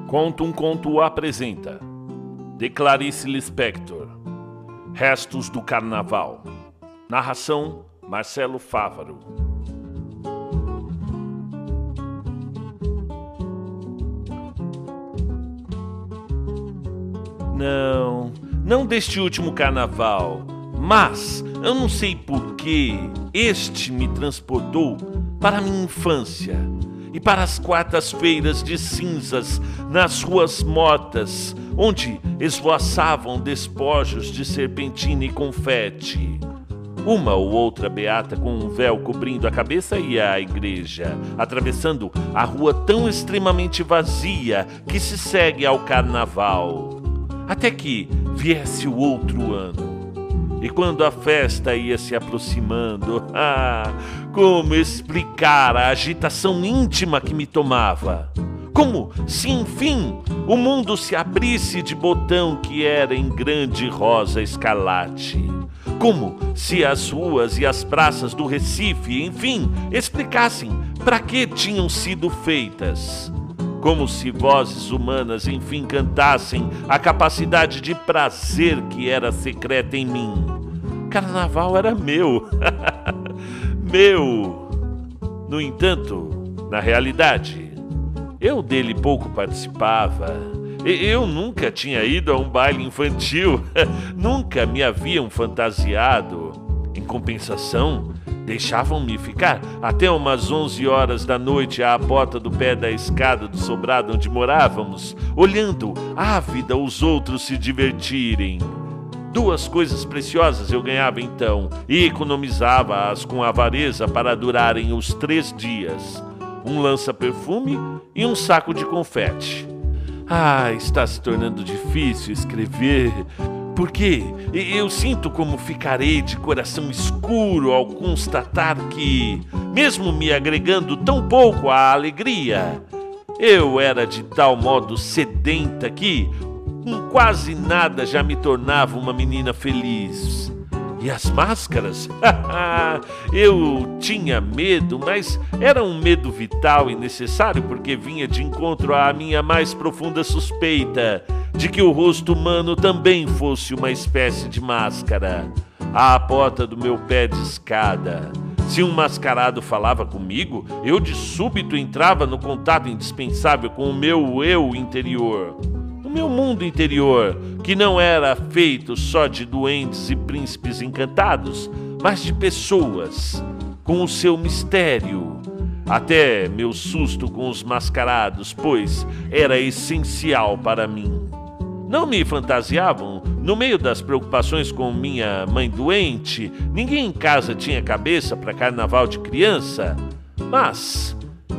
Conta um Conto apresenta de Clarice Lispector, Restos do Carnaval. Narração Marcelo Fávaro. Não deste último carnaval, mas eu não sei por que este me transportou para a minha infância e para as quartas-feiras de cinzas nas ruas mortas, onde esvoaçavam despojos de serpentina e confete. Uma ou outra beata com um véu cobrindo a cabeça ia à igreja, atravessando a rua tão extremamente vazia que se segue ao carnaval. Até que viesse o outro ano. E quando a festa ia se aproximando, como explicar a agitação íntima que me tomava? Como se, enfim, o mundo se abrisse de botão que era em grande rosa escarlate. Como se as ruas e as praças do Recife, enfim, explicassem para que tinham sido feitas. Como se vozes humanas, enfim, cantassem a capacidade de prazer que era secreta em mim. Carnaval era meu. Meu. No entanto, na realidade, eu dele pouco participava. Eu nunca tinha ido a um baile infantil. Nunca me haviam fantasiado. Em compensação, deixavam-me ficar até umas 11 horas da noite à porta do pé da escada do sobrado onde morávamos, olhando ávida os outros se divertirem. 2 coisas preciosas eu ganhava então e economizava-as com avareza para durarem os 3 dias. Um lança-perfume e um saco de confete. Está se tornando difícil escrever, porque eu sinto como ficarei de coração escuro ao constatar que, mesmo me agregando tão pouco à alegria, eu era de tal modo sedenta que, com quase nada, já me tornava uma menina feliz. E as máscaras? Eu tinha medo, mas era um medo vital e necessário porque vinha de encontro à minha mais profunda suspeita de que o rosto humano também fosse uma espécie de máscara. À porta do meu pé de escada. Se um mascarado falava comigo, eu de súbito entrava no contato indispensável com o meu eu interior. O meu mundo interior, que não era feito só de duendes e príncipes encantados, mas de pessoas, com o seu mistério. Até meu susto com os mascarados, pois era essencial para mim. Não me fantasiavam no meio das preocupações com minha mãe doente. Ninguém em casa tinha cabeça para carnaval de criança, mas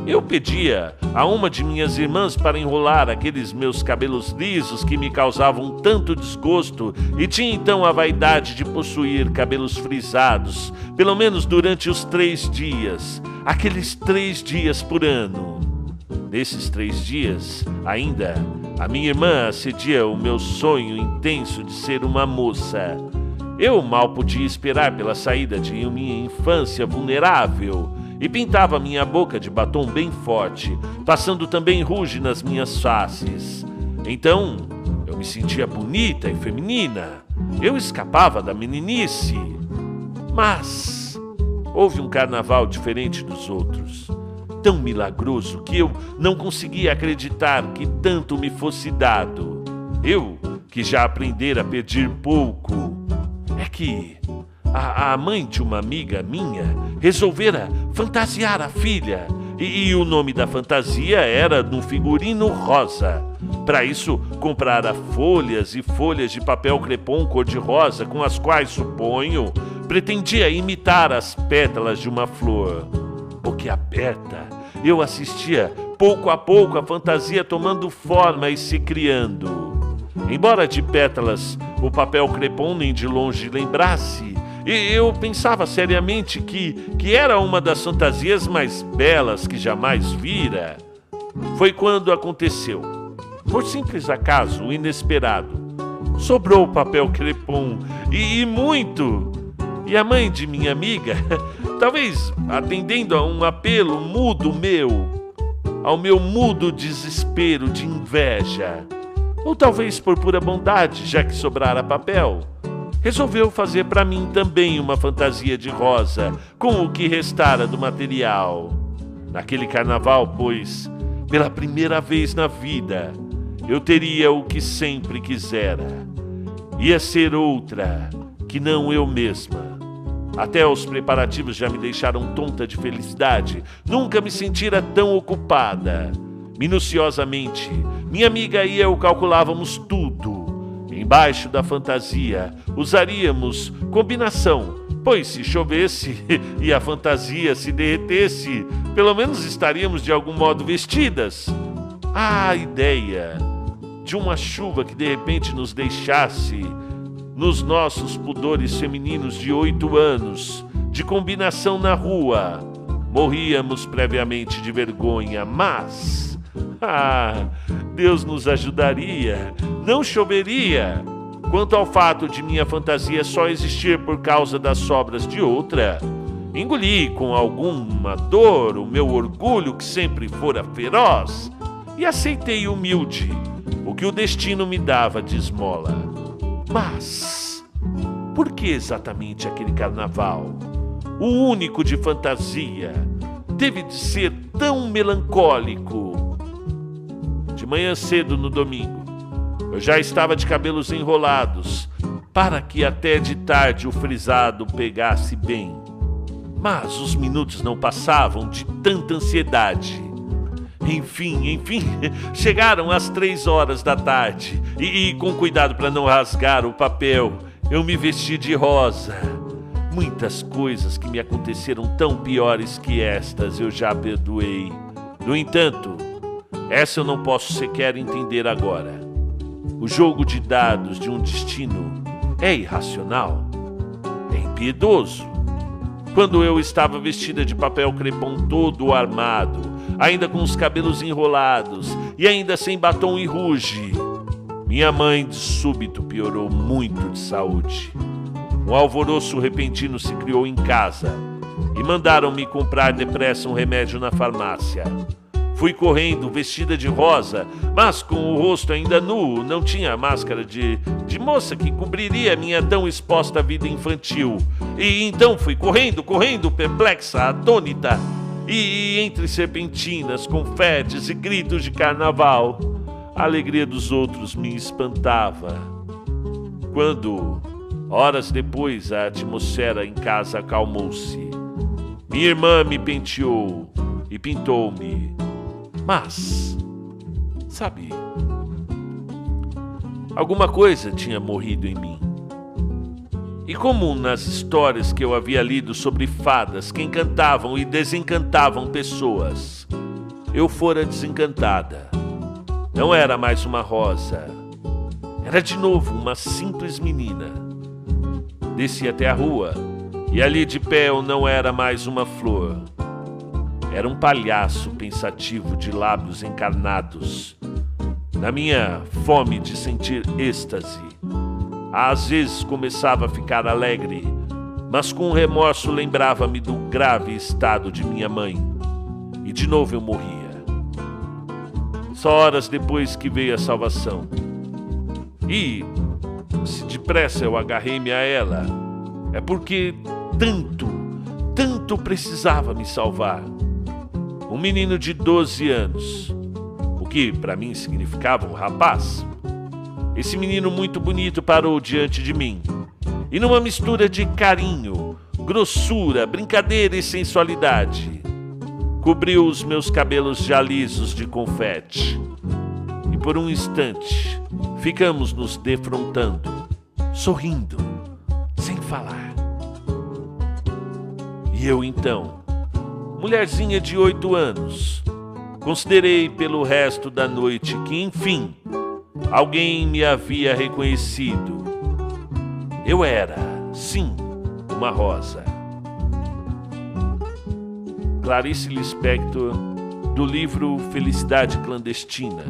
eu pedia a uma de minhas irmãs para enrolar aqueles meus cabelos lisos que me causavam tanto desgosto e tinha então a vaidade de possuir cabelos frisados, pelo menos durante os 3 dias, aqueles 3 dias por ano. Nesses 3 dias, ainda, a minha irmã assedia o meu sonho intenso de ser uma moça. Eu mal podia esperar pela saída de minha infância vulnerável e pintava minha boca de batom bem forte, passando também rouge nas minhas faces. Então, eu me sentia bonita e feminina. Eu escapava da meninice. Mas houve um carnaval diferente dos outros, tão milagroso que eu não conseguia acreditar que tanto me fosse dado. Eu, que já aprendera a pedir pouco, é que a mãe de uma amiga minha resolvera fantasiar a filha e o nome da fantasia era no figurino rosa. Para isso, comprara folhas e folhas de papel crepom cor-de-rosa com as quais, suponho, pretendia imitar as pétalas de uma flor. Boquiaberta, eu assistia pouco a pouco a fantasia tomando forma e se criando. Embora de pétalas o papel crepom nem de longe lembrasse, e eu pensava seriamente que era uma das fantasias mais belas que jamais vira. Foi quando aconteceu. Por simples acaso, inesperado. Sobrou papel crepom, e muito. E a mãe de minha amiga, talvez atendendo a um apelo mudo meu, ao meu mudo desespero de inveja, ou talvez por pura bondade, já que sobrara papel, resolveu fazer para mim também uma fantasia de rosa com o que restara do material. Naquele carnaval, pois, pela primeira vez na vida, eu teria o que sempre quisera. Ia ser outra que não eu mesma. Até os preparativos já me deixaram tonta de felicidade. Nunca me sentira tão ocupada. Minuciosamente, minha amiga e eu calculávamos tudo. Embaixo da fantasia, usaríamos combinação, pois se chovesse e a fantasia se derretesse, pelo menos estaríamos de algum modo vestidas. A ideia de uma chuva que de repente nos deixasse nos nossos pudores femininos de 8 anos, de combinação na rua. Morríamos previamente de vergonha, mas... Deus nos ajudaria, não choveria. Quanto ao fato de minha fantasia só existir por causa das sobras de outra, engoli com alguma dor o meu orgulho que sempre fora feroz e aceitei humilde o que o destino me dava de esmola. Mas, por que exatamente aquele carnaval, o único de fantasia, teve de ser tão melancólico? De manhã cedo no domingo, eu já estava de cabelos enrolados, para que até de tarde o frisado pegasse bem. Mas os minutos não passavam de tanta ansiedade. Enfim, chegaram às 3 horas da tarde e com cuidado para não rasgar o papel, eu me vesti de rosa. Muitas coisas que me aconteceram tão piores que estas eu já perdoei. No entanto, essa eu não posso sequer entender agora. O jogo de dados de um destino é irracional, é impiedoso. Quando eu estava vestida de papel crepom todo armado, ainda com os cabelos enrolados e ainda sem batom e ruge, minha mãe de súbito piorou muito de saúde. Um alvoroço repentino se criou em casa e mandaram-me comprar depressa um remédio na farmácia. Fui correndo, vestida de rosa, mas com o rosto ainda nu, não tinha máscara de moça que cobriria minha tão exposta vida infantil. E então fui correndo, perplexa, atônita, e entre serpentinas, confetes e gritos de carnaval, a alegria dos outros me espantava. Quando, horas depois, a atmosfera em casa acalmou-se, minha irmã me penteou e pintou-me. Mas, sabe, alguma coisa tinha morrido em mim. E como nas histórias que eu havia lido sobre fadas que encantavam e desencantavam pessoas, eu fora desencantada. Não era mais uma rosa. Era de novo uma simples menina. Desci até a rua e ali de pé eu não era mais uma flor. Era um palhaço pensativo de lábios encarnados. Na minha fome de sentir êxtase, às vezes começava a ficar alegre, mas com remorso lembrava-me do grave estado de minha mãe. E de novo eu morria. Só horas depois que veio a salvação. E, se depressa eu agarrei-me a ela, é porque tanto precisava me salvar. Um menino de 12 anos, o que para mim significava um rapaz. Esse menino muito bonito parou diante de mim e numa mistura de carinho, grossura, brincadeira e sensualidade, cobriu os meus cabelos já lisos de confete. E por um instante ficamos nos defrontando, sorrindo, sem falar. E eu então, mulherzinha de 8 anos, considerei pelo resto da noite que, enfim, alguém me havia reconhecido. Eu era, sim, uma rosa. Clarice Lispector, do livro Felicidade Clandestina.